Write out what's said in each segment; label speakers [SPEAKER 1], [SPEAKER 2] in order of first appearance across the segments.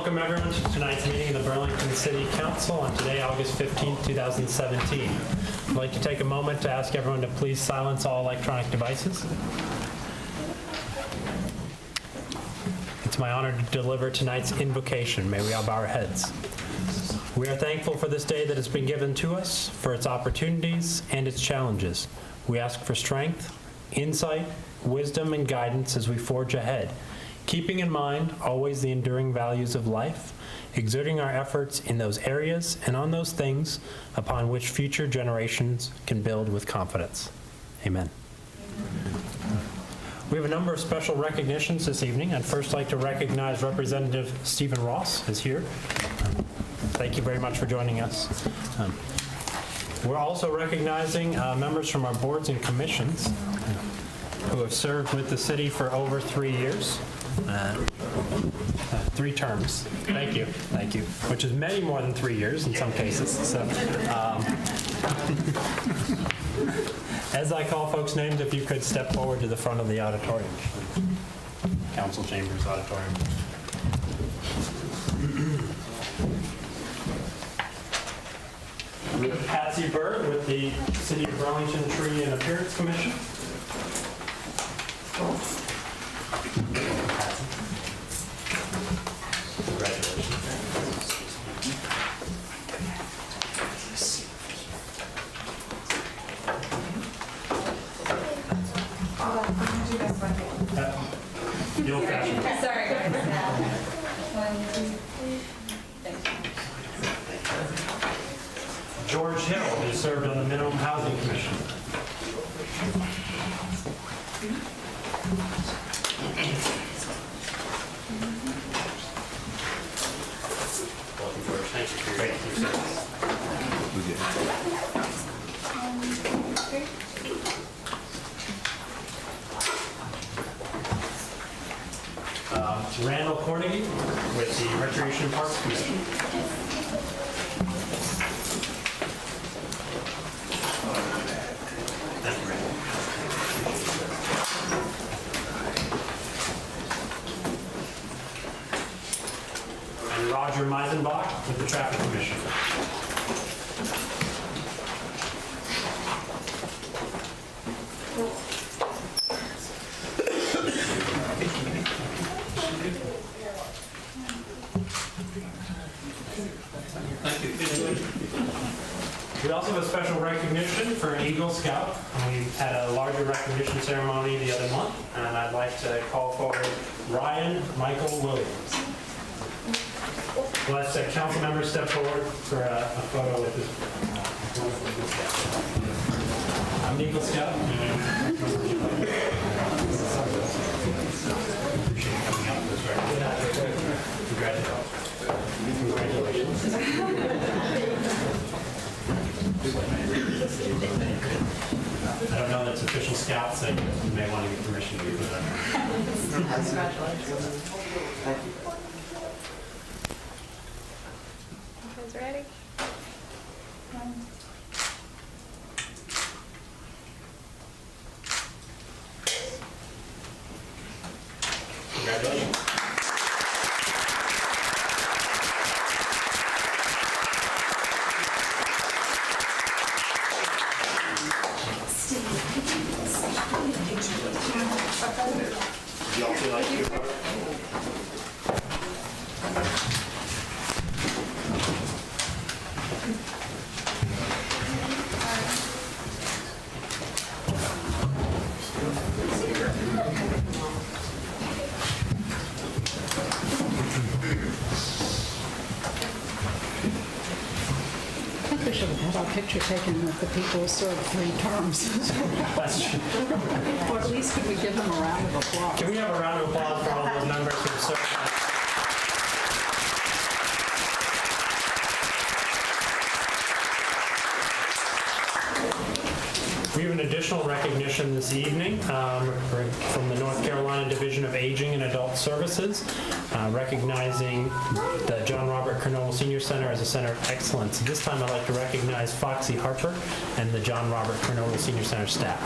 [SPEAKER 1] Welcome everyone to tonight's meeting of the Burlington City Council on today, August 15th, 2017. I'd like to take a moment to ask everyone to please silence all electronic devices. It's my honor to deliver tonight's invocation. May we all bow our heads. We are thankful for this day that has been given to us, for its opportunities and its challenges. We ask for strength, insight, wisdom, and guidance as we forge ahead, keeping in mind always the enduring values of life, exerting our efforts in those areas and on those things upon which future generations can build with confidence. Amen. We have a number of special recognitions this evening. I'd first like to recognize Representative Stephen Ross is here. Thank you very much for joining us. We're also recognizing members from our boards and commissions who have served with the city for over 3 years. 3 terms. Thank you. Thank you. Which is many more than 3 years in some cases. So, as I call folks' names, if you could step forward to the front of the auditorium. Council Chambers Auditorium. We have Patsy Bird with the City of Burlington Tree and Appearance Commission. George Hill, who served on the Minimum Housing Commission. Welcome, George. Thank you for your service. Randall Cornegie with the Recreation Parks Commission. And Roger Meisenbach with the Traffic Commission. We also have a special recognition for an Eagle Scout. We had a larger recognition ceremony the other month, and I'd like to call forward Ryan Michael Williams. Let's council members step forward for a photo with this. I'm an Eagle Scout. Congratulations. I don't know that's official scout, so you may want to get permission to do that.
[SPEAKER 2] Congratulations. Thank you. You guys ready?
[SPEAKER 1] Congratulations. You all feel like you
[SPEAKER 3] I think we should have had our picture taken with the people who served 3 terms. Or at least could we give them a round of applause?
[SPEAKER 1] Can we have a round of applause for all those members who have served? We have an additional recognition this evening from the North Carolina Division of Aging and Adult Services, recognizing the John Robert Kernow Senior Center as a center of excellence. This time I'd like to recognize Foxy Harper and the John Robert Kernow Senior Center staff.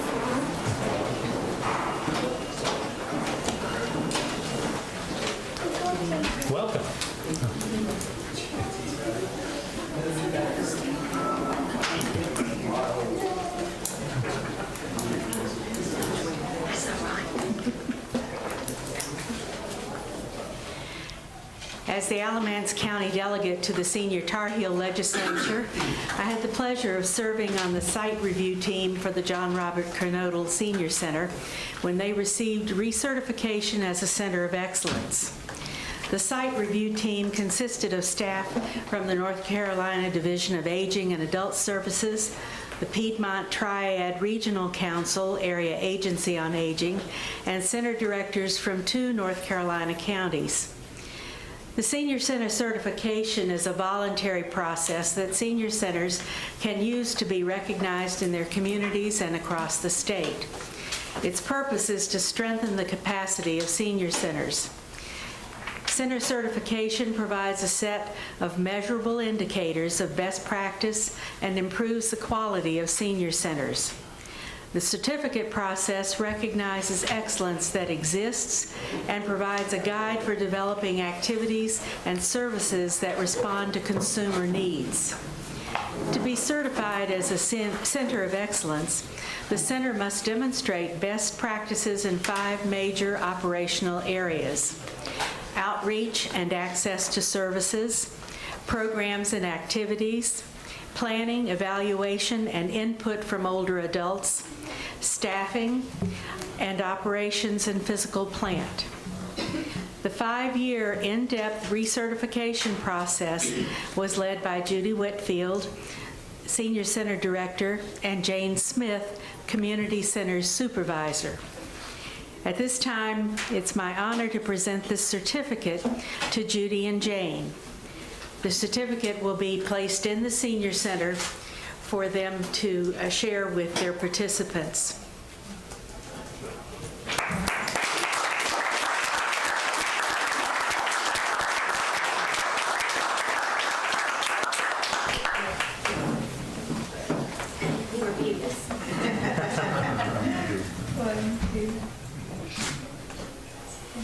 [SPEAKER 1] Welcome.
[SPEAKER 4] As the Alamance County delegate to the Senior Tar Heel Legislature, I had the pleasure of serving on the site review team for the John Robert Kernodle Senior Center when they received recertification as a Center of Excellence. The site review team consisted of staff from the North Carolina Division of Aging and Adult Services, the Piedmont Triad Regional Council Area Agency on Aging, and center directors from 2 North Carolina counties. The Senior Center certification is a voluntary process that senior centers can use to be recognized in their communities and across the state. Its purpose is to strengthen the capacity of senior centers. Center certification provides a set of measurable indicators of best practice and improves the quality of senior centers. The certificate process recognizes excellence that exists and provides a guide for developing activities and services that respond to consumer needs. To be certified as a Center of Excellence, the center must demonstrate best practices in 5 major operational areas: outreach and access to services, programs and activities, planning, evaluation, and input from older adults, staffing, and operations and physical plant. The 5-year in-depth recertification process was led by Judy Whitfield, Senior Center Director, and Jane Smith, Community Centers Supervisor. At this time, it's my honor to present this certificate to Judy and Jane. The certificate will be placed in the Senior Center for them to share with their participants.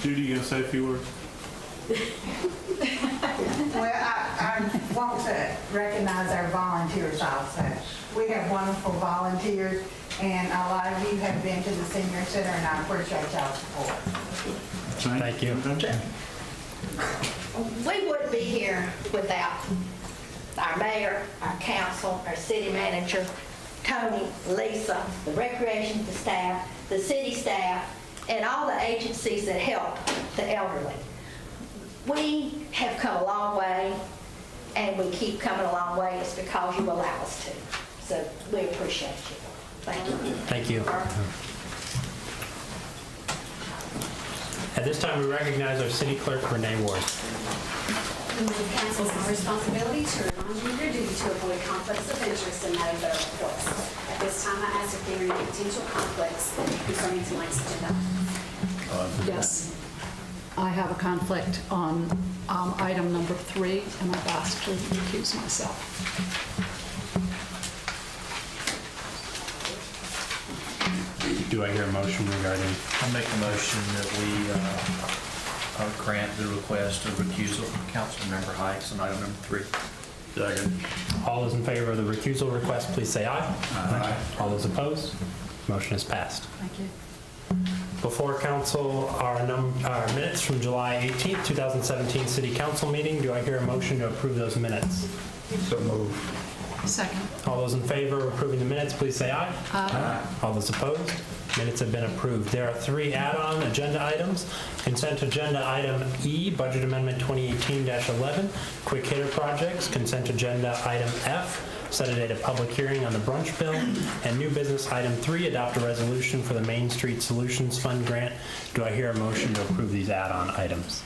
[SPEAKER 5] Judy, you gonna say a few words?
[SPEAKER 6] Well, I want to recognize our volunteers also. We have wonderful volunteers, and a lot of you have been to the Senior Center, and I appreciate y'all's support.
[SPEAKER 1] Thank you.
[SPEAKER 7] We wouldn't be here without our mayor, our council, our city manager, Tony, Lisa, the recreation staff, the city staff, and all the agencies that help the elderly. We have come a long way, and we keep coming a long way. It's because you allow us to. So we appreciate you. Thank you.
[SPEAKER 1] Thank you. At this time, we recognize our city clerk, Renee Ward.
[SPEAKER 8] The council is my responsibility to remind you of your duty to avoid conflicts of interest in matters that are before us. At this time, I ask if there are any potential conflicts concerning tonight's agenda.
[SPEAKER 3] Yes. I have a conflict on item number 3, and I've asked to recuse myself.
[SPEAKER 1] Do I hear a motion regarding?
[SPEAKER 9] I'll make a motion that we grant the request of recusal from Councilmember Hikes on item number 3.
[SPEAKER 5] Second.
[SPEAKER 1] All those in favor of the recusal request, please say aye. Aye. All those opposed? Motion is passed.
[SPEAKER 3] Thank you.
[SPEAKER 1] Before council are minutes from July 18th, 2017 City Council meeting. Do I hear a motion to approve those minutes?
[SPEAKER 5] So moved.
[SPEAKER 3] Second.
[SPEAKER 1] All those in favor of approving the minutes, please say aye.
[SPEAKER 3] Aye.
[SPEAKER 1] All those opposed? Minutes have been approved. There are 3 add-on agenda items. Consent agenda item E, Budget Amendment 2018-11, Quick Hitter Projects. Consent agenda item F, set a date of public hearing on the brunch bill. And new business item 3, adopt a resolution for the Main Street Solutions Fund grant. Do I hear a motion to approve these add-on items?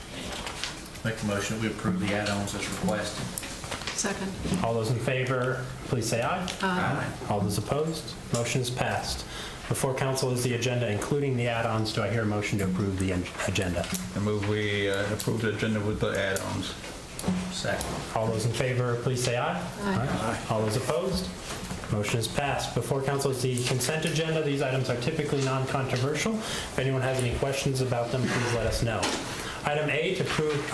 [SPEAKER 9] Make a motion that we approve the add-ons as requested.
[SPEAKER 3] Second.
[SPEAKER 1] All those in favor, please say aye.
[SPEAKER 3] Aye.
[SPEAKER 1] All those opposed? Motion is passed. Before council is the agenda, including the add-ons. Do I hear a motion to approve the agenda?
[SPEAKER 5] I move we approve the agenda with the add-ons.
[SPEAKER 9] Second.
[SPEAKER 1] All those in favor, please say aye.
[SPEAKER 3] Aye.
[SPEAKER 1] All those opposed? Motion is passed. Before council is the consent agenda. These items are typically non-controversial. If anyone has any questions about them, please let us know. Item A, to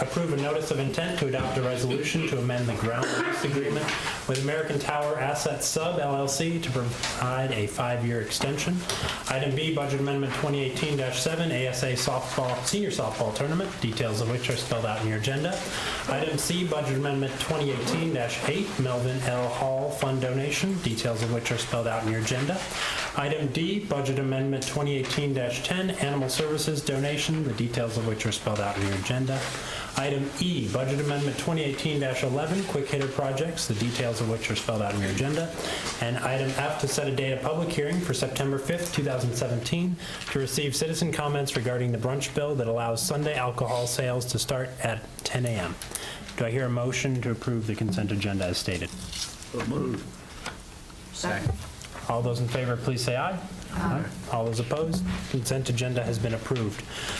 [SPEAKER 1] approve a notice of intent to adopt a resolution to amend the ground lease agreement with American Tower Asset Sub LLC to provide a 5-year extension. Item B, Budget Amendment 2018-7, ASA Senior Softball Tournament, details of which are spelled out in your agenda. Item C, Budget Amendment 2018-8, Melvin L. Hall Fund Donation, details of which are spelled out in your agenda. Item D, Budget Amendment 2018-10, Animal Services Donation, the details of which are spelled out in your agenda. Item E, Budget Amendment 2018-11, Quick Hitter Projects, the details of which are spelled out in your agenda. And item F, to set a date of public hearing for September 5th, 2017, to receive citizen comments regarding the brunch bill that allows Sunday alcohol sales to start at 10 a.m. Do I hear a motion to approve the consent agenda as stated?
[SPEAKER 5] So moved.
[SPEAKER 9] Second.
[SPEAKER 1] All those in favor, please say aye. Aye. All those opposed? Consent agenda has been approved.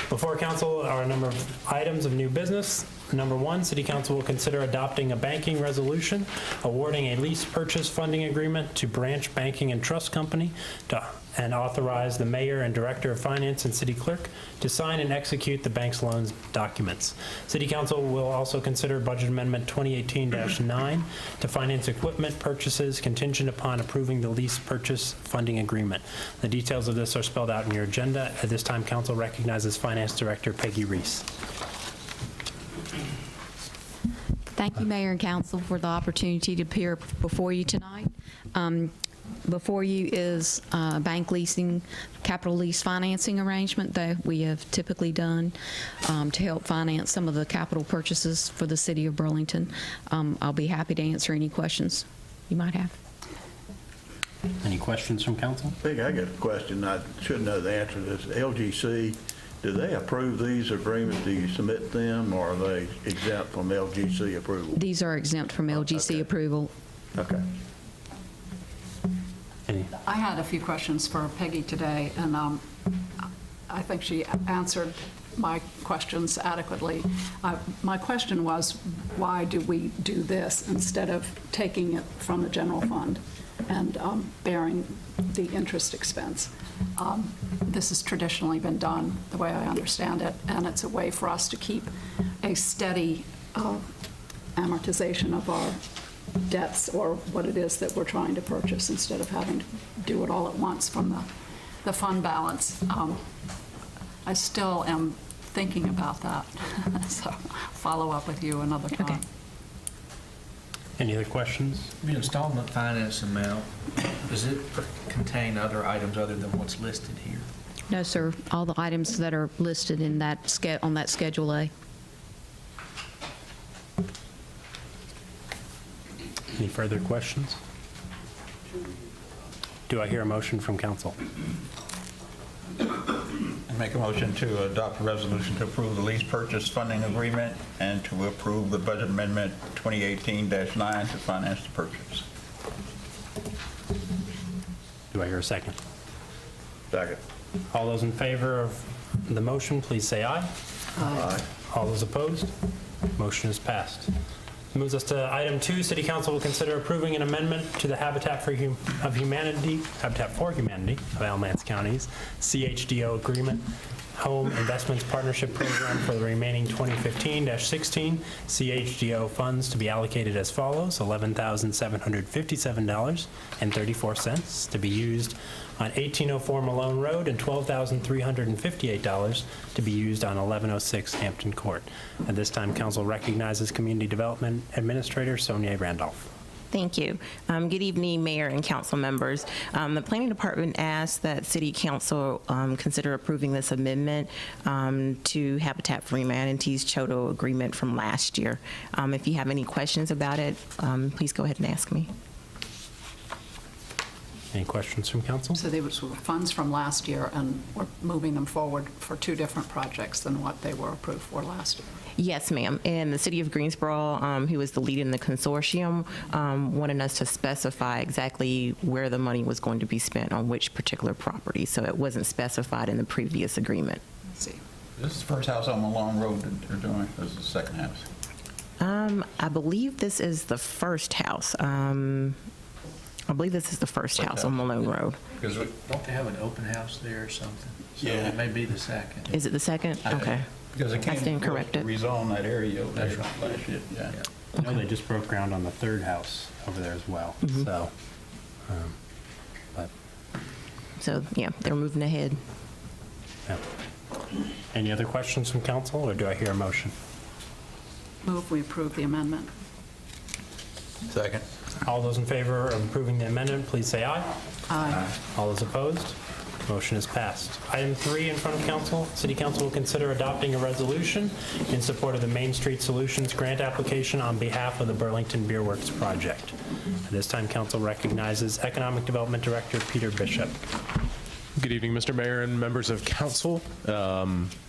[SPEAKER 1] Before council are a number of items of new business. Number 1, City Council will consider adopting a banking resolution awarding a lease purchase funding agreement to Branch Banking and Trust Company and authorize the mayor and director of finance and city clerk to sign and execute the bank's loans documents. City Council will also consider Budget Amendment 2018-9 to finance equipment purchases contingent upon approving the lease purchase funding agreement. The details of this are spelled out in your agenda. At this time, council recognizes Finance Director Peggy Reese.
[SPEAKER 10] Thank you, Mayor and Council, for the opportunity to appear before you tonight. Before you is bank leasing, capital lease financing arrangement that we have typically done to help finance some of the capital purchases for the city of Burlington. I'll be happy to answer any questions you might have.
[SPEAKER 1] Any questions from council?
[SPEAKER 5] I think I got a question. I should know the answer to this. LGC, do they approve these agreements? Do you submit them, or are they exempt from LGC approval?
[SPEAKER 10] These are exempt from LGC
[SPEAKER 5] Okay.
[SPEAKER 10] approval.
[SPEAKER 5] Okay.
[SPEAKER 1] Any?
[SPEAKER 3] I had a few questions for Peggy today, and I think she answered my questions adequately. My question was, why do we do this instead of taking it from the general fund and bearing the interest expense? This has traditionally been done the way I understand it, and it's a way for us to keep a steady amortization of our debts or what it is that we're trying to purchase instead of having to do it all at once from the fund balance. I still am thinking about that, so follow up with you another time.
[SPEAKER 10] Okay.
[SPEAKER 1] Any other questions?
[SPEAKER 9] The installment finance amount, does it contain other items other than what's listed here?
[SPEAKER 10] No, sir. All the items that are listed in that on that Schedule A.
[SPEAKER 1] Any further questions? Do I hear a motion from council?
[SPEAKER 5] I make a motion to adopt a resolution to approve the lease purchase funding agreement and to approve the Budget Amendment 2018-9 to finance the purchase.
[SPEAKER 1] Do I hear a second?
[SPEAKER 5] Second.
[SPEAKER 1] All those in favor of the motion, please say aye.
[SPEAKER 5] Aye.
[SPEAKER 1] All those opposed? Motion is passed. Moves us to item 2. City Council will consider approving an amendment to the Habitat for Humanity of Alamance County's CHDO agreement, Home Investments Partnership Program for the remaining 2015-16 CHDO funds to be allocated as follows: $11,757.34 to be used on 1804 Malone Road and $12,358 to be used on 1106 Hampton Court. At this time, council recognizes Community Development Administrator Sonia Randolph.
[SPEAKER 11] Thank you. Good evening, Mayor and council members. The Planning Department asked that City Council consider approving this amendment to Habitat for Humanity's CHDO agreement from last year. If you have any questions about it, please go ahead and ask me.
[SPEAKER 1] Any questions from council?
[SPEAKER 3] So they were funds from last year, and we're moving them forward for 2 different projects than what they were approved for last year.
[SPEAKER 11] Yes, ma'am. And the City of Greensboro, who was the lead in the consortium, wanted us to specify exactly where the money was going to be spent on which particular property. So it wasn't specified in the previous agreement.
[SPEAKER 3] Let's see.
[SPEAKER 5] This is the first house on Malone Road that they're doing. This is the second house.
[SPEAKER 11] I believe this is the first house. I believe this is the first house on Malone Road.
[SPEAKER 9] Because don't they have an open house there or something? So
[SPEAKER 5] Yeah.
[SPEAKER 9] it may be the second.
[SPEAKER 11] Is it the second? Okay.
[SPEAKER 5] Because it
[SPEAKER 11] I stand corrected.
[SPEAKER 5] rezone that area over there
[SPEAKER 9] That's right.
[SPEAKER 5] last year, yeah.
[SPEAKER 1] I know they just broke ground on the third house over there as well, so, but,
[SPEAKER 11] So, yeah, they're moving ahead.
[SPEAKER 1] yeah. Any other questions from council, or do I hear a motion?
[SPEAKER 3] Move we approve the amendment.
[SPEAKER 5] Second.
[SPEAKER 1] All those in favor of approving the amendment, please say aye.
[SPEAKER 3] Aye.
[SPEAKER 1] All those opposed? Motion is passed. Item 3 in front of council, City Council will consider adopting a resolution in support of the Main Street Solutions grant application on behalf of the Burlington Beer Works project. At this time, council recognizes Economic Development Director Peter Bishop.
[SPEAKER 12] Good evening, Mr. Mayor and members of council.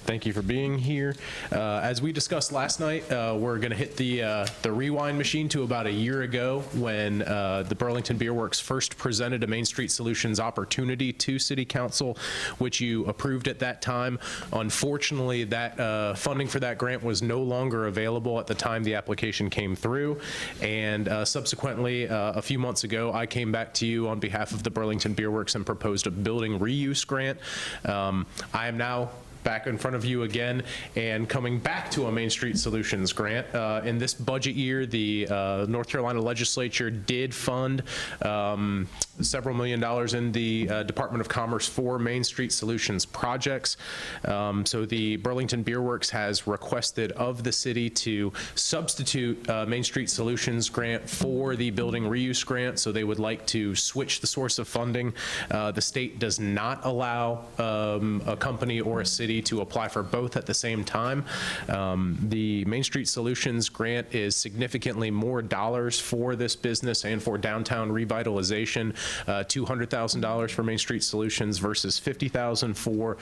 [SPEAKER 12] Thank you for being here. As we discussed last night, we're going to hit the rewind machine to about a year ago when the Burlington Beer Works first presented a Main Street Solutions opportunity to City Council, which you approved at that time. Unfortunately, that funding for that grant was no longer available at the time the application came through. And subsequently, a few months ago, I came back to you on behalf of the Burlington Beer Works and proposed a building reuse grant. I am now back in front of you again and coming back to a Main Street Solutions grant. In this budget year, the North Carolina legislature did fund several $1 million in the Department of Commerce for Main Street Solutions projects. So the Burlington Beer Works has requested of the city to substitute Main Street Solutions grant for the building reuse grant. So they would like to switch the source of funding. The state does not allow a company or a city to apply for both at the same time. The Main Street Solutions grant is significantly more dollars for this business and for downtown revitalization. $200,000 for Main Street Solutions versus $50,000 for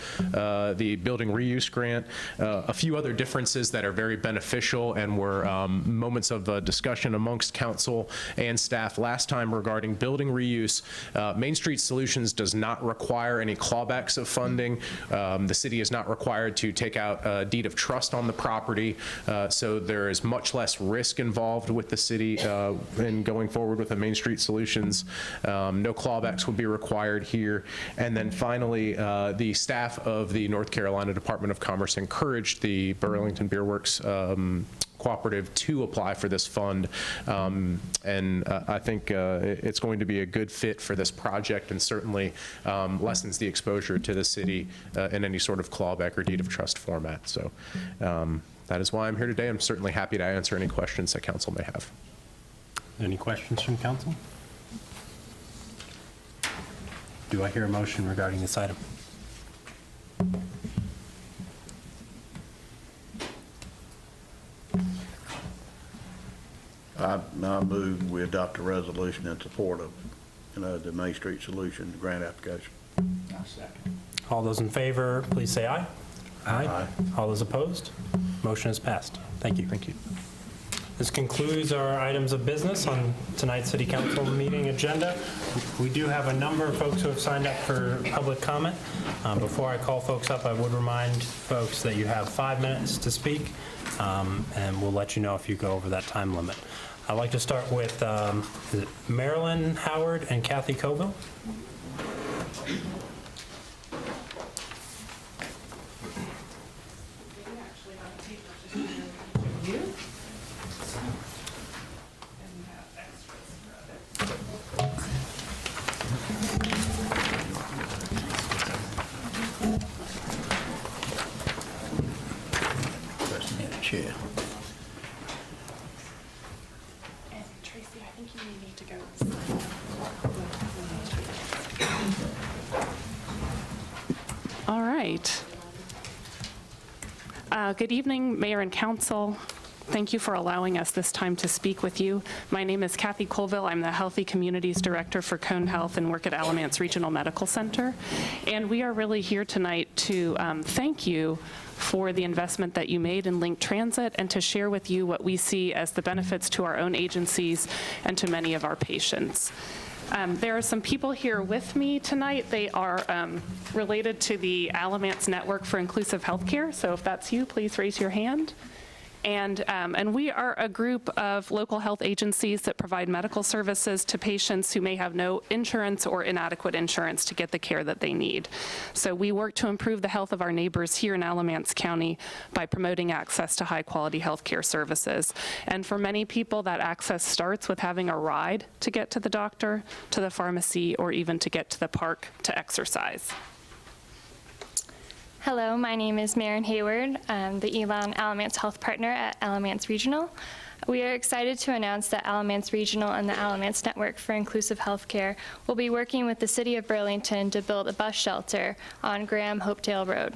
[SPEAKER 12] the building reuse grant. A few other differences that are very beneficial and were moments of discussion amongst council and staff last time regarding building reuse. Main Street Solutions does not require any clawbacks of funding. The city is not required to take out a deed of trust on the property, so there is much less risk involved with the city in going forward with a Main Street Solutions. No clawbacks would be required here. And then finally, the staff of the North Carolina Department of Commerce encouraged the Burlington Beer Works cooperative to apply for this fund, and I think it's going to be a good fit for this project and certainly lessens the exposure to the city in any sort of clawback or deed of trust format. So that is why I'm here today. I'm certainly happy to answer any questions that council may have.
[SPEAKER 1] Any questions from council? Do I hear a motion regarding this item?
[SPEAKER 13] I move we adopt a resolution in support of, the Main Street Solutions grant application.
[SPEAKER 1] All those in favor, please say aye. Aye. All those opposed? Motion is passed. Thank you.
[SPEAKER 12] Thank you.
[SPEAKER 1] This concludes our items of business on tonight's City Council meeting agenda. We do have a number of folks who have signed up for public comment. Before I call folks up, I would remind folks that you have 5 minutes to speak, and we'll let you know if you go over that time limit. I'd like to start with is it Marilyn Howard and Kathy Coville.
[SPEAKER 5] Chair.
[SPEAKER 8] And Tracy, I think you may need to go. All right. Good evening, Mayor and Council. Thank you for allowing us this time to speak with you. My name is Kathy Colville. I'm the Healthy Communities Director for Cone Health and work at Alamance Regional Medical Center. And we are really here tonight to thank you for the investment that you made in Link Transit and to share with you what we see as the benefits to our own agencies and to many of our patients. There are some people here with me tonight. They are related to the Alamance Network for Inclusive Healthcare. So if that's you, please raise your hand. And we are a group of local health agencies that provide medical services to patients who may have no insurance or inadequate insurance to get the care that they need. So we work to improve the health of our neighbors here in Alamance County by promoting access to high-quality health care services. And for many people, that access starts with having a ride to get to the doctor, to the pharmacy, or even to get to the park to exercise.
[SPEAKER 2] Hello, my name is Maren Hayward. I'm the Elon Alamance Health Partner at Alamance Regional. We are excited to announce that Alamance Regional and the Alamance Network for Inclusive Healthcare will be working with the City of Burlington to build a bus shelter on Graham Hopedale Road.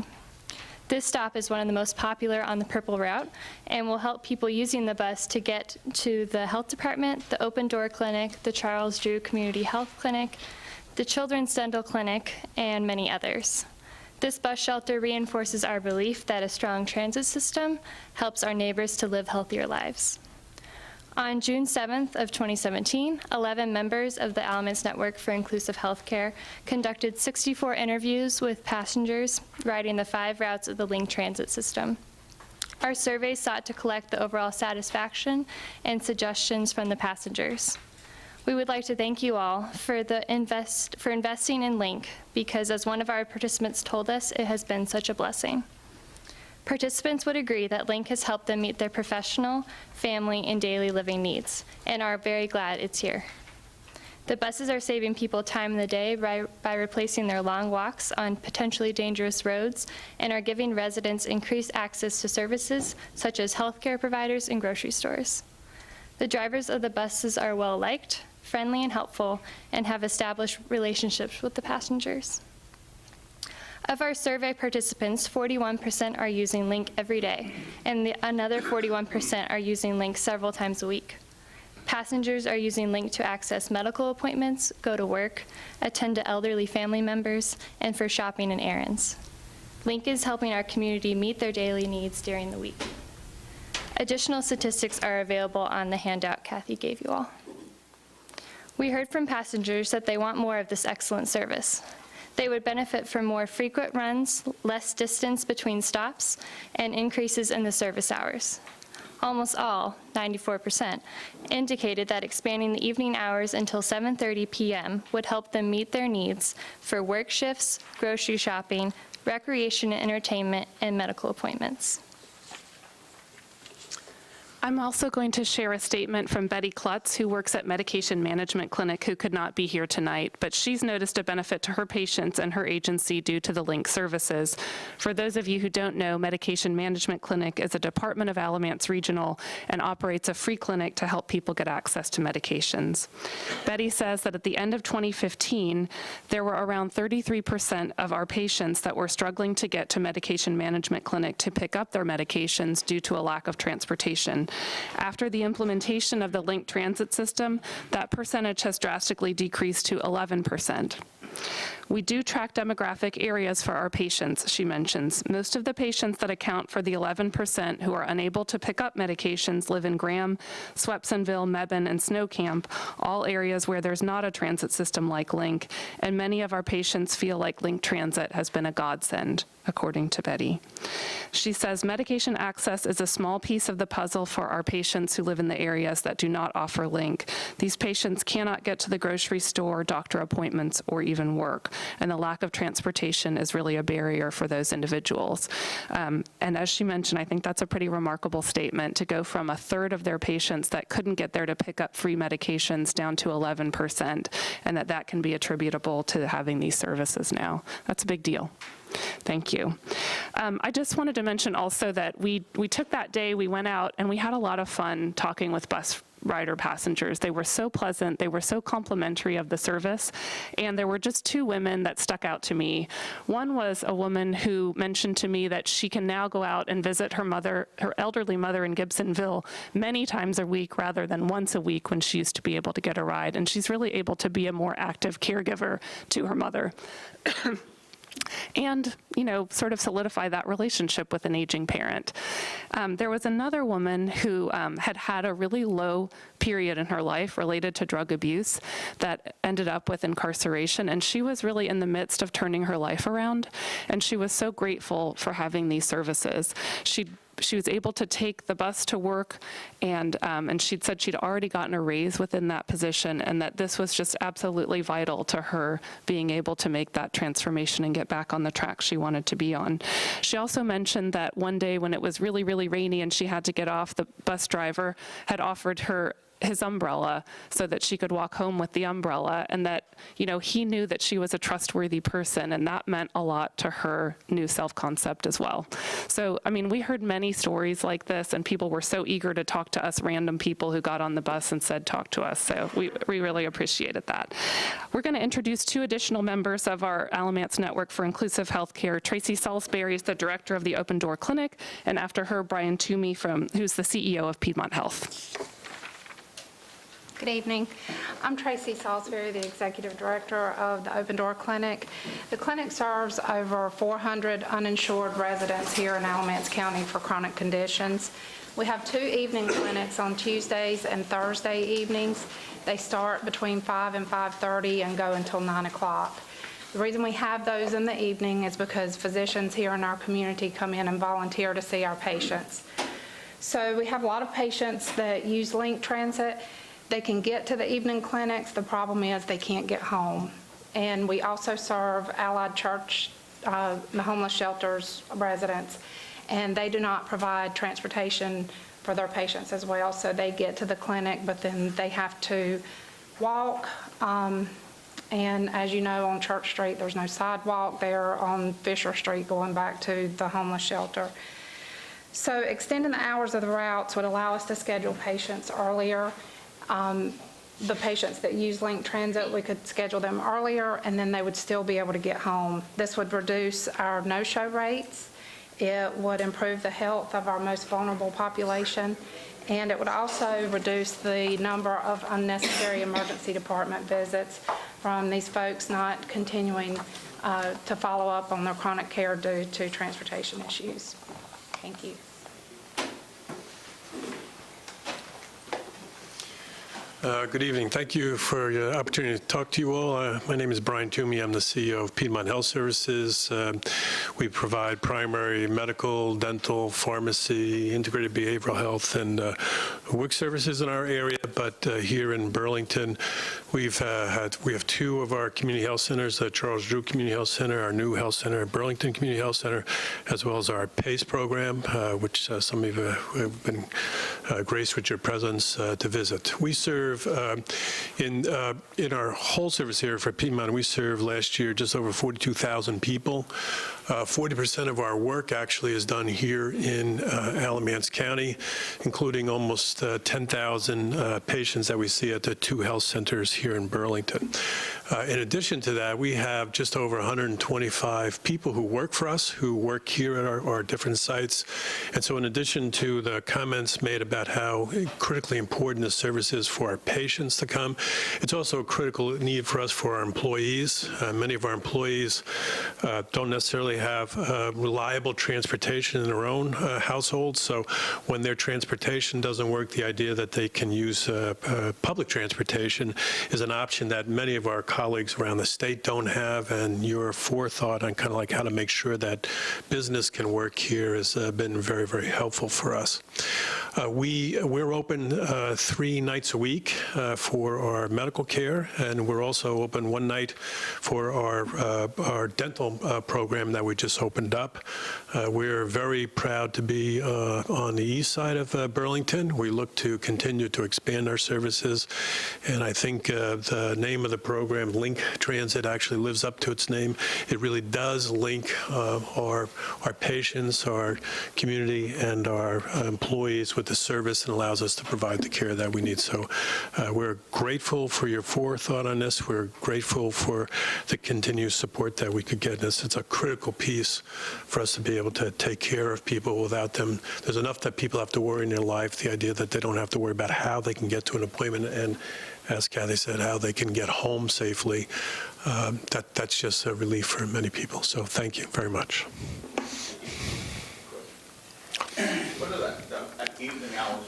[SPEAKER 2] This stop is one of the most popular on the Purple Route and will help people using the bus to get to the health department, the Open Door Clinic, the Charles Drew Community Health Clinic, the Children's Dental Clinic, and many others. This bus shelter reinforces our belief that a strong transit system helps our neighbors to live healthier lives. On June 7th of 2017, 11 members of the Alamance Network for Inclusive Healthcare conducted 64 interviews with passengers riding the 5 routes of the LINK transit system. Our survey sought to collect the overall satisfaction and suggestions from the passengers. We would like to thank you all for investing in LINK, because as one of our participants told us, it has been such a blessing. Participants would agree that LINK has helped them meet their professional, family, and daily living needs, and are very glad it's here. The buses are saving people time in the day by replacing their long walks on potentially dangerous roads, and are giving residents increased access to services such as healthcare providers and grocery stores. The drivers of the buses are well-liked, friendly and helpful, and have established relationships with the passengers. Of our survey participants, 41% are using LINK every day, and another 41% are using LINK several times a week. Passengers are using LINK to access medical appointments, go to work, attend to elderly family members, and for shopping and errands. LINK is helping our community meet their daily needs during the week. Additional statistics are available on the handout Kathy gave you all. We heard from passengers that they want more of this excellent service. They would benefit from more frequent runs, less distance between stops, and increases in the service hours. Almost all, 94%, indicated that expanding the evening hours until 7:30 p.m. would help them meet their needs for work shifts, grocery shopping, recreation and entertainment, and medical appointments.
[SPEAKER 8] I'm also going to share a statement from Betty Klutz, who works at Medication Management Clinic, who could not be here tonight, but she's noticed a benefit to her patients and her agency due to the LINK services. For those of you who don't know, Medication Management Clinic is a department of Alamance Regional and operates a free clinic to help people get access to medications. Betty says that at the end of 2015, there were around 33% of our patients that were struggling to get to Medication Management Clinic to pick up their medications due to a lack of transportation. After the implementation of the LINK transit system, that percentage has drastically decreased to 11%. We do track demographic areas for our patients, she mentions. Most of the patients that account for the 11% who are unable to pick up medications live in Graham, Swepsonville, Mebane, and Snow Camp, all areas where there's not a transit system like LINK, and many of our patients feel like LINK Transit has been a godsend, according to Betty. She says medication access is a small piece of the puzzle for our patients who live in the areas that do not offer LINK. These patients cannot get to the grocery store, doctor appointments, or even work, and the lack of transportation is really a barrier for those individuals. And as she mentioned, I think that's a pretty remarkable statement, to go from a third of their patients that couldn't get there to pick up free medications down to 11%, and that can be attributable to having these services now. That's a big deal. Thank you. I just wanted to mention also that we took that day, we went out, and we had a lot of fun talking with bus rider passengers. They were so pleasant, they were so complimentary of the service, and there were just 2 women that stuck out to me. One was a woman who mentioned to me that she can now go out and visit her mother, her elderly mother in Gibsonville, many times a week rather than once a week when she used to be able to get a ride, and she's really able to be a more active caregiver to her mother. And, sort of solidify that relationship with an aging parent. There was another woman who had had a really low period in her life related to drug abuse that ended up with incarceration, and she was really in the midst of turning her life around, and she was so grateful for having these services. She she was able to take the bus to work, and she'd said she'd already gotten a raise within that position, and that this was just absolutely vital to her being able to make that transformation and get back on the track she wanted to be on. She also mentioned that one day when it was really, really rainy and she had to get off, the bus driver had offered her his umbrella so that she could walk home with the umbrella, and that, you know, he knew that she was a trustworthy person, and that meant a lot to her new self-concept as well. So, I mean, we heard many stories like this, and people were so eager to talk to us random people who got on the bus and said, talk to us. So we really appreciated that. We're going to introduce 2 additional members of our Alamance Network for Inclusive Healthcare. Tracy Salisbury is the director of the Open Door Clinic, and after her, Brian Toomey, who's the CEO of Piedmont Health.
[SPEAKER 14] Good evening. I'm Tracy Salisbury, the Executive Director of the Open Door Clinic. The clinic serves over 400 uninsured residents here in Alamance County for chronic conditions. We have 2 evening clinics on Tuesdays and Thursday evenings. They start between 5 and 5:30 and go until 9 o'clock. The reason we have those in the evening is because physicians here in our community come in and volunteer to see our patients. So we have a lot of patients that use Link Transit. They can get to the evening clinics. The problem is they can't get home. And we also serve Allied Church, the homeless shelters residents, and they do not provide transportation for their patients as well. So they get to the clinic, but then they have to walk. And as you know, on Church Street, there's no sidewalk there on Fisher Street going back to the homeless shelter. So extending the hours of the routes would allow us to schedule patients earlier. The patients that use Link Transit, we could schedule them earlier, and then they would still be able to get home. This would reduce our no-show rates. It would improve the health of our most vulnerable population, and it would also reduce the number of unnecessary emergency department visits from these folks not continuing to follow up on their chronic care due to transportation issues. Thank you.
[SPEAKER 15] Good evening. Thank you for the opportunity to talk to you all. My name is Brian Toomey. I'm the CEO of Piedmont Health Services. We provide primary medical, dental, pharmacy, integrated behavioral health, and WIC services in our area. But here in Burlington, we have 2 of our community health centers, the Charles Drew Community Health Center, our new health center, Burlington Community Health Center, as well as our PACE program, which some of you have been graced with your presence to visit. We serve in our whole service here for Piedmont, we served last year just over 42,000 people. 40% of our work actually is done here in Alamance County, including almost 10,000 patients that we see at the 2 health centers here in Burlington. In addition to that, we have just over 125 people who work for us, who work here at our different sites. And so in addition to the comments made about how critically important this service is for our patients to come, it's also a critical need for us for our employees. Many of our employees don't necessarily have reliable transportation in their own households. So when their transportation doesn't work, the idea that they can use public transportation is an option that many of our colleagues around the state don't have, and your forethought on kind of like how to make sure that business can work here has been very, very helpful for us. We're open 3 nights a week for our medical care, and we're also open 1 night for our dental program that we just opened up. We're very proud to be on the east side of Burlington. We look to continue to expand our services, and I think the name of the program, Link Transit, actually lives up to its name. It really does link our patients, our community, and our employees with the service, and allows us to provide the care that we need. So we're grateful for your forethought on this. We're grateful for the continued support that we could get in this. It's a critical piece for us to be able to take care of people. Without them, there's enough that people have to worry in their life. The idea that they don't have to worry about how they can get to an appointment, and as Kathy said, how they can get home safely, that's just a relief for many people. So thank you very much.
[SPEAKER 5] What are that evening hours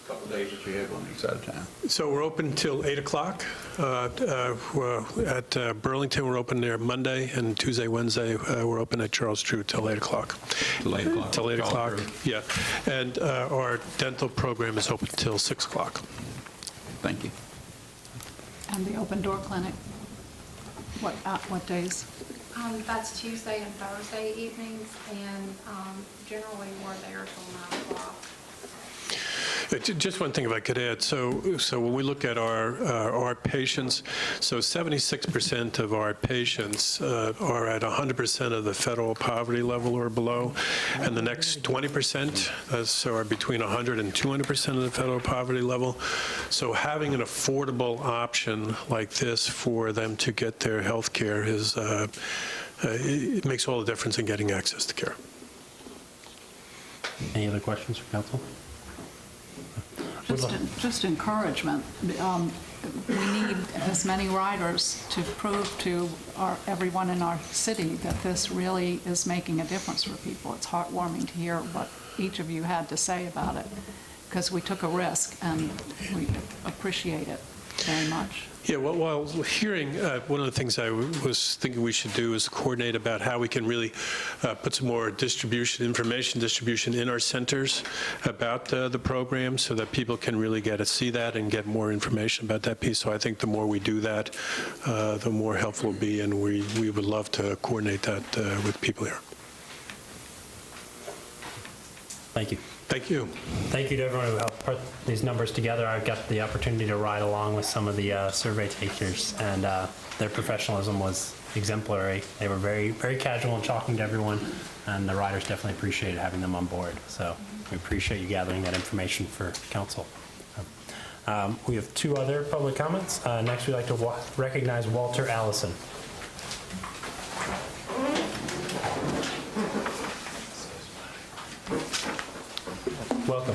[SPEAKER 5] for couple of days that you have on each side of town.
[SPEAKER 15] So we're open till 8 o'clock. We're at Burlington, we're open there Monday, and Tuesday, Wednesday, we're open at Charles Drew till 8 o'clock.
[SPEAKER 5] Till 8 o'clock.
[SPEAKER 15] Till 8 o'clock,
[SPEAKER 5] Charles
[SPEAKER 15] yeah. And our dental program is open till 6 o'clock.
[SPEAKER 5] Thank you.
[SPEAKER 3] And the open door clinic, what days?
[SPEAKER 14] That's Tuesday and Thursday evenings, and generally we're there till 9 o'clock.
[SPEAKER 15] Just one thing if I could add. So when we look at our patients, so 76% of our patients are at 100% of the federal poverty level or below, and the next 20% are between 100 and 200% of the federal poverty level. So having an affordable option like this for them to get their health care is it makes all the difference in getting access to care.
[SPEAKER 1] Any other questions from council?
[SPEAKER 3] Just encouragement. We need as many riders to prove to everyone in our city that this really is making a difference for people. It's heartwarming to hear what each of you had to say about it, because we took a risk, and we appreciate it very much.
[SPEAKER 15] Yeah, well, while hearing, one of the things I was thinking we should do is coordinate about how we can really put some more information distribution in our centers about the program so that people can really get to see that and get more information about that piece. So I think the more we do that, the more helpful it will be, and we would love to coordinate that with people here.
[SPEAKER 1] Thank you.
[SPEAKER 15] Thank you.
[SPEAKER 1] Thank you to everyone who helped put these numbers together. I got the opportunity to ride along with some of the survey takers, and their professionalism was exemplary. They were very, very casual and talking to everyone, and the riders definitely appreciated having them on board. So we appreciate you gathering that information for council. We have two other public comments. Next, we'd like to recognize Walter Allison. Welcome.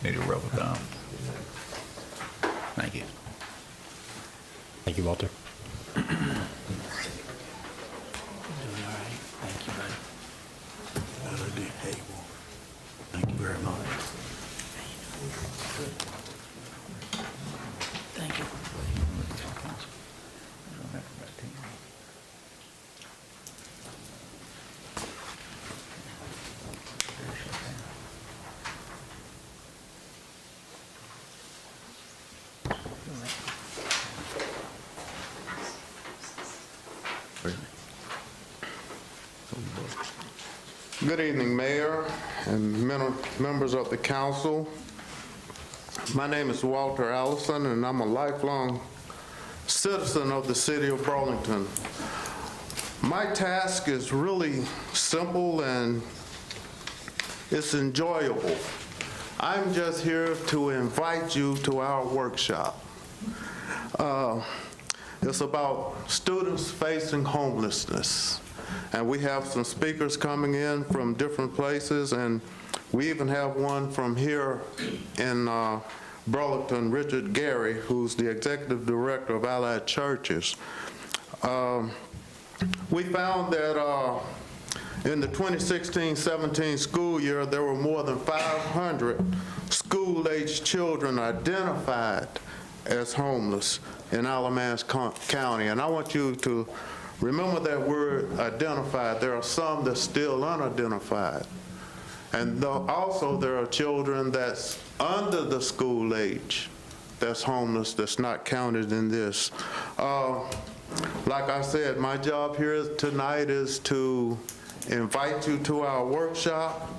[SPEAKER 5] Need to rub it down. Thank you.
[SPEAKER 1] Thank you, Walter.
[SPEAKER 13] Thank you very much.
[SPEAKER 5] Thank you.
[SPEAKER 16] Good evening, Mayor and members of the council. My name is Walter Allison, and I'm a lifelong citizen of the city of Burlington. My task is really simple and it's enjoyable. I'm just here to invite you to our workshop. It's about students facing homelessness. And we have some speakers coming in from different places, and we even have one from here in Burlington, Richard Gary, who's the executive director of Allied Churches. We found that in the 2016-17 school year, there were more than 500 school-aged children identified as homeless in Alamance County. And I want you to remember that word identified. There are some that's still unidentified. And also there are children that's under the school age that's homeless, that's not counted in this. Like I said, my job here tonight is to invite you to our workshop.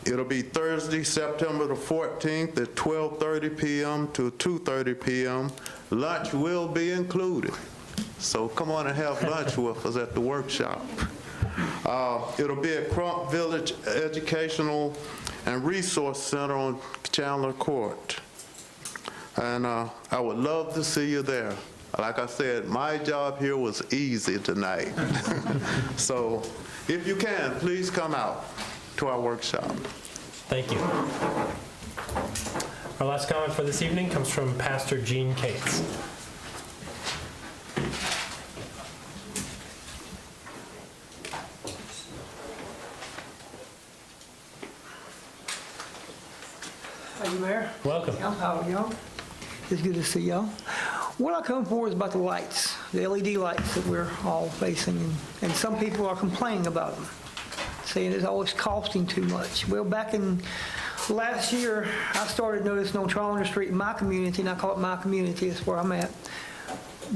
[SPEAKER 16] It'll be Thursday, September the 14th at 12:30 p.m. to 2:30 p.m. Lunch will be included. So come on and have lunch with us at the workshop. It'll be at Crump Village Educational and Resource Center on Chandler Court. And I would love to see you there. Like I said, my job here was easy tonight. So if you can, please come out to our workshop.
[SPEAKER 1] Thank you. Our last comment for this evening comes from Pastor Gene Cates.
[SPEAKER 17] Thank you, Mayor.
[SPEAKER 1] Welcome.
[SPEAKER 17] How are y'all? It's good to see y'all. What I come for is about the lights, the LED lights that we're all facing, and some people are complaining about them, saying it's always costing too much. Well, back in last year, I started noticing on Trollender Street in my community, and I call it my community, it's where I'm at.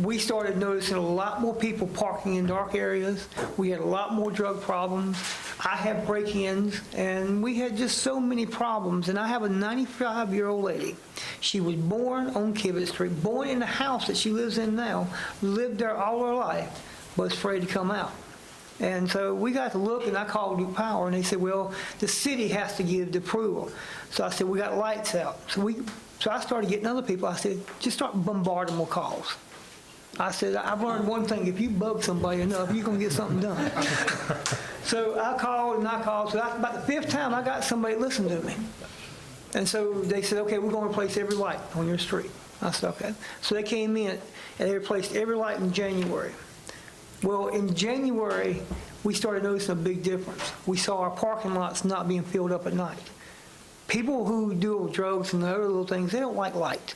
[SPEAKER 17] We started noticing a lot more people parking in dark areas. We had a lot more drug problems. I have break-ins, and we had just so many problems. And I have a 95-year-old lady. She was born on Kivett Street, born in the house that she lives in now, lived there all her life, but was afraid to come out. And so we got to look, and I called Duke Power, and they said, well, the city has to give the approval. So I said, we got lights out. So I started getting other people. I said, just start bombarding more calls. I said, I've learned one thing, if you bug somebody enough, you're going to get something done. So I called and I called. So about the fifth time, I got somebody to listen to me. And so they said, okay, we're going to replace every light on your street. I said, okay. So they came in and they replaced every light in January. Well, in January, we started noticing a big difference. We saw our parking lots not being filled up at night. People who do drugs and other little things, they don't like light.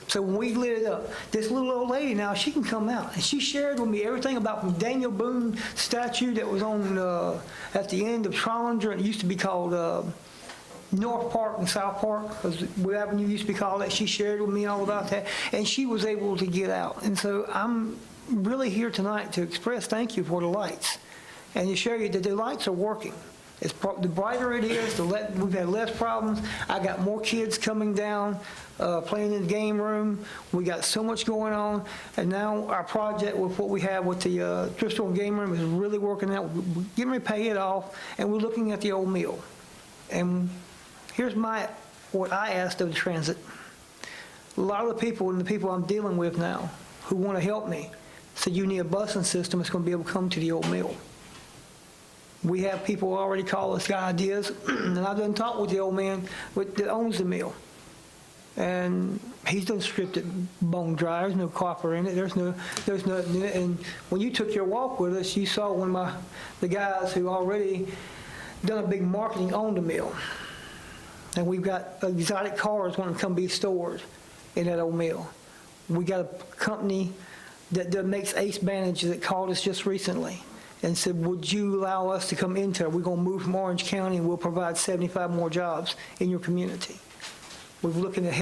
[SPEAKER 17] So when we lit it up, this little old lady now, she can come out. And she shared with me everything about the Daniel Boone statue that was on at the end of Trollender. It used to be called North Park and South Park, because Wood Avenue used to be called that. She shared with me all about that. And she was able to get out. And so I'm really here tonight to express thank you for the lights and to show you that the lights are working. The brighter it is, we've had less problems. I got more kids coming down, playing in the game room. We got so much going on. And now our project with what we have with the thrift store and game room is really working out. We're getting ready to pay it off, and we're looking at the old mill. And here's what I asked of the transit. A lot of the people and the people I'm dealing with now who want to help me said, you need a busing system that's going to be able to come to the old mill. We have people already call us, got ideas, and I've done talk with the old man that owns the mill. And he's done stripped it bone dry. There's no copper in it. There's nothing in it. And when you took your walk with us, you saw one of the guys who already done a big marketing on the mill. And we've got exotic cars wanting to come be stored in that old mill. We got a company that makes ace bandages that called us just recently and said, would you allow us to come into it? We're going to move from Orange County, and we'll provide 75 more jobs in your community. We're looking at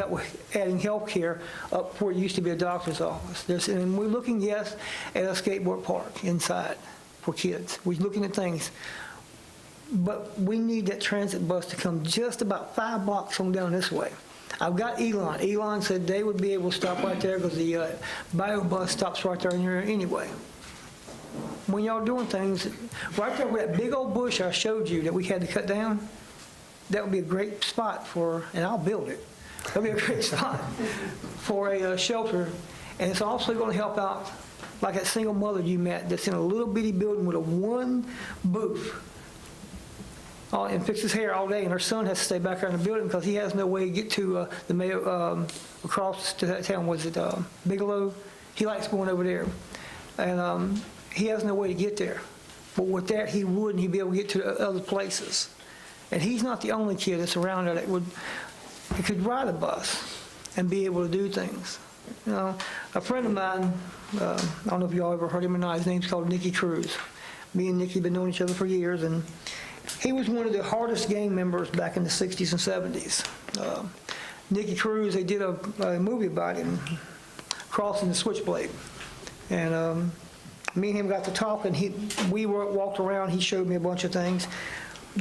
[SPEAKER 17] adding health care up where it used to be a doctor's office. And we're looking, yes, at a skateboard park inside for kids. We're looking at things. But we need that transit bus to come just about 5 blocks on down this way. I've got Elon. Elon said they would be able to stop right there because the bio bus stops right there in here anyway. When y'all doing things, right there where that big old bush I showed you that we had to cut down, that would be a great spot for, and I'll build it, that'll be a great spot for a shelter. And it's also going to help out like that single mother you met that's in a little bitty building with a one booth and fixes hair all day, and her son has to stay back there in the building because he has no way to get to the Mayo, across to that town, was it Bigelow? He likes going over there. And he has no way to get there. But with that, he would, and he'd be able to get to other places. And he's not the only kid that's around there that could ride a bus and be able to do things. You know, a friend of mine, I don't know if y'all ever heard him or not, his name's called Nicky Cruz. Me and Nicky have been knowing each other for years, and he was one of the hardest gang members back in the 60s and 70s. Nicky Cruz, they did a movie about him, Crossing the Switchblade. And me and him got to talking. We walked around. He showed me a bunch of things.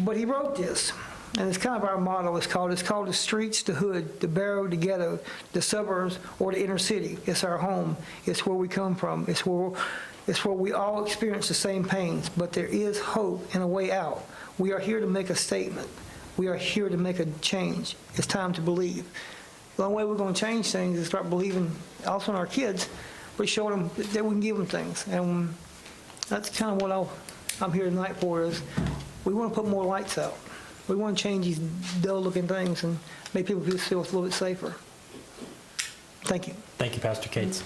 [SPEAKER 17] But he wrote this, and it's kind of our motto. It's called the streets, the hood, the barrow, the ghetto, the suburbs, or the inner city. It's our home. It's where we come from. It's where we all experience the same pains, but there is hope and a way out. We are here to make a statement. We are here to make a change. It's time to believe. The only way we're going to change things is start believing also in our kids, we showed them that we can give them things. And that's kind of what I'm here tonight for, is we want to put more lights out. We want to change these dull-looking things and make people feel a little bit safer. Thank you.
[SPEAKER 1] Thank you, Pastor Cates.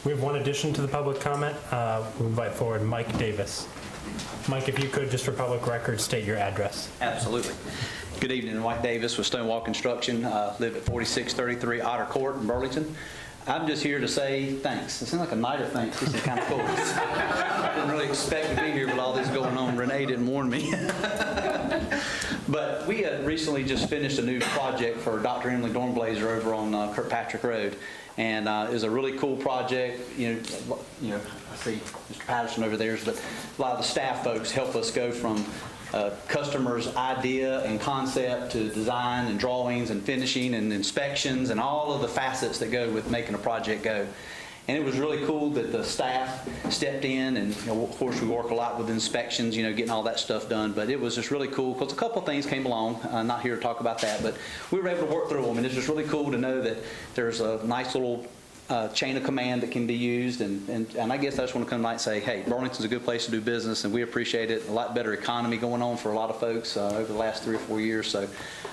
[SPEAKER 1] We have one addition to the public comment. We'll invite forward Mike Davis. Mike, if you could, just for public record, state your address.
[SPEAKER 18] Absolutely. Good evening, Mike Davis with Stonewall Construction. Live at 4633 Otter Court in Burlington. I'm just here to say thanks. It sounds like a night of thanks. This is kind of cool. I didn't really expect to be here with all this going on. Renee didn't warn me. But we had recently just finished a new project for Dr. Emily Dornblaser over on Kirkpatrick Road. And it was a really cool project. You know, I see Mr. Patterson over there, but a lot of the staff folks help us go from customer's idea and concept to design and drawings and finishing and inspections and all of the facets that go with making a project go. And it was really cool that the staff stepped in, and of course we work a lot with inspections, getting all that stuff done. But it was just really cool because a couple of things came along. I'm not here to talk about that, but we were able to work through them. And it's just really cool to know that there's a nice little chain of command that can be used. And I guess I just want to come tonight and say, hey, Burlington's a good place to do business, and we appreciate it. A lot better economy going on for a lot of folks over the last 3 or 4 years. So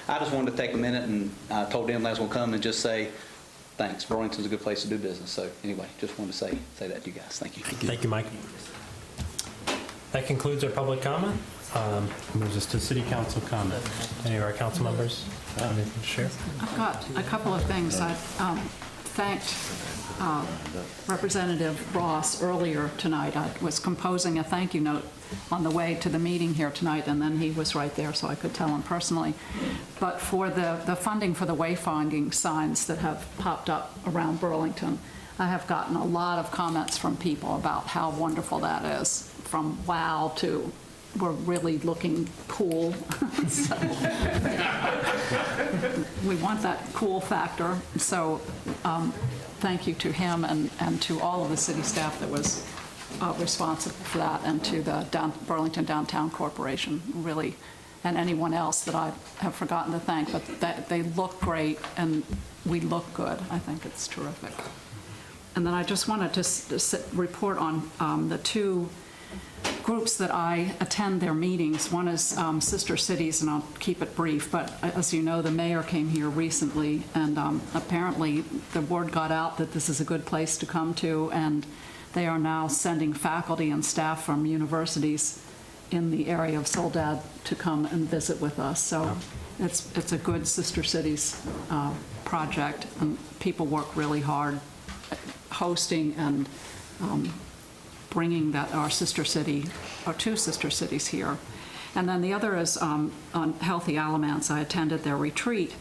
[SPEAKER 18] I just wanted to take a minute, and I told them I was going to come and just say, thanks. Burlington's a good place to do business. So anyway, just wanted to say that to you guys. Thank you.
[SPEAKER 1] Thank you, Mike. That concludes our public comment. Moves us to city council comment. Any of our council members have anything to share?
[SPEAKER 3] I've got a couple of things. I thanked Representative Ross earlier tonight. I was composing a thank you note on the way to the meeting here tonight, and then he was right there, so I could tell him personally. But for the funding for the wayfinding signs that have popped up around Burlington, I have gotten a lot of comments from people about how wonderful that is, from wow to we're really looking cool. So, we want that cool factor. So thank you to him and to all of the city staff that was responsible for that, and to the Burlington Downtown Corporation, really, and anyone else that I have forgotten to thank. But they look great, and we look good. I think it's terrific. And then I just wanted to report on the two groups that I attend their meetings. One is Sister Cities, and I'll keep it brief, but as you know, the mayor came here recently, and apparently the word got out that this is a good place to come to, and they are now sending faculty and staff from universities in the area of Soledad to come and visit with us. So it's a good Sister Cities project, and people work really hard hosting and bringing our sister city, or two sister cities here. And then the other is on Healthy Alamance. I attended their retreat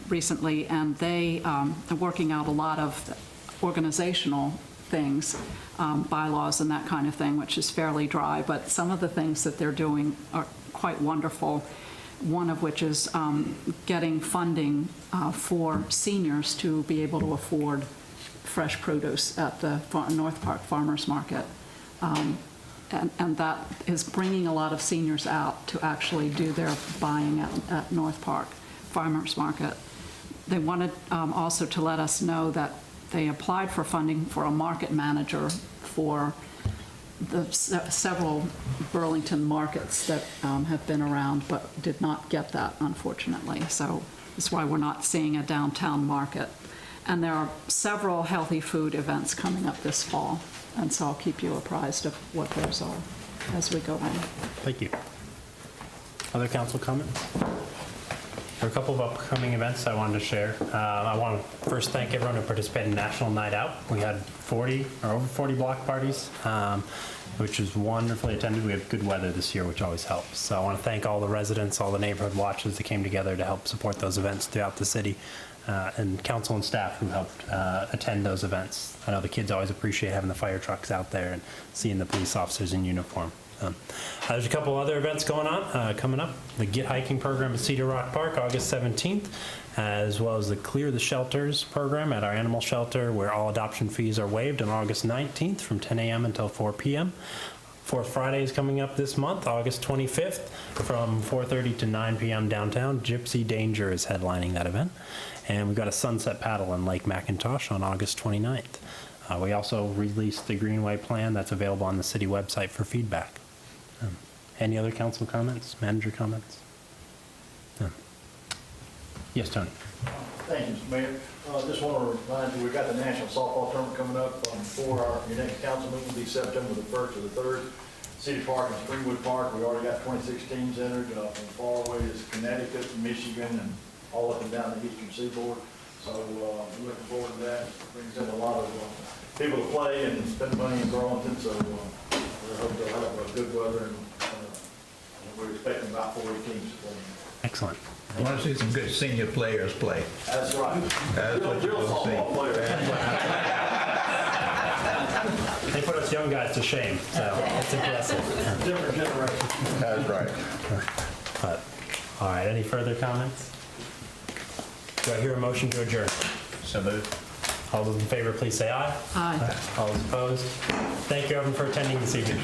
[SPEAKER 3] recently, and they are working out a lot of organizational things, bylaws and that kind of thing, which is fairly dry, but some of the things that they're doing are quite wonderful. One of which is getting funding for seniors to be able to afford fresh produce at the North Park Farmers Market. And that is bringing a lot of seniors out to actually do their buying at North Park Farmers Market. They wanted also to let us know that they applied for funding for a market manager for the several Burlington markets that have been around, but did not get that, unfortunately. So that's why we're not seeing a downtown market. And there are several healthy food events coming up this fall, and so I'll keep you apprised of what those are as we go on.
[SPEAKER 1] Thank you. Other council comments? There are a couple of upcoming events I wanted to share. I want to first thank everyone who participated in National Night Out. We had over 40 block parties, which was wonderfully attended. We have good weather this year, which always helps. So I want to thank all the residents, all the neighborhood watches that came together to help support those events throughout the city, and council and staff who helped attend those events. I know the kids always appreciate having the fire trucks out there and seeing the police officers in uniform. There's a couple other events going on coming up. The Get Hiking program at Cedar Rock Park, August 17th, as well as the Clear the Shelters program at our animal shelter, where all adoption fees are waived, on August 19th from 10 a.m. until 4 p.m. Fourth Friday is coming up this month, August 25th, from 4:30 to 9 p.m. downtown. Gypsy Danger is headlining that event. And we've got a sunset paddle in Lake McIntosh on August 29th. We also released the Greenway plan that's available on the city website for feedback. Any other council comments, manager comments? Yes, Tony.
[SPEAKER 19] Thank you, Mr. Mayor. Just want to remind you, we've got the national softball tournament coming up before your next council meeting will be September the 1st to the 3rd. City Park and Springwood Park, we already got 26 teams entered from far away as Connecticut, Michigan, and all up and down the eastern seaboard. So we're looking forward to that. Brings in a lot of people to play and spend money in Burlington. So we hope they'll have good weather, and we're expecting about 40 teams to play.
[SPEAKER 1] Excellent.
[SPEAKER 5] I want to see some good senior players play.
[SPEAKER 19] That's right.
[SPEAKER 5] That's what you're going to see.
[SPEAKER 1] They put us young guys to shame, so it's impressive.
[SPEAKER 19] Different generation.
[SPEAKER 5] That's right.
[SPEAKER 1] But, all right, any further comments? Do I hear a motion to adjourn?
[SPEAKER 5] So moved.
[SPEAKER 1] All those in favor, please say aye.
[SPEAKER 3] Aye.
[SPEAKER 1] All those opposed? Thank you, everyone, for attending this evening.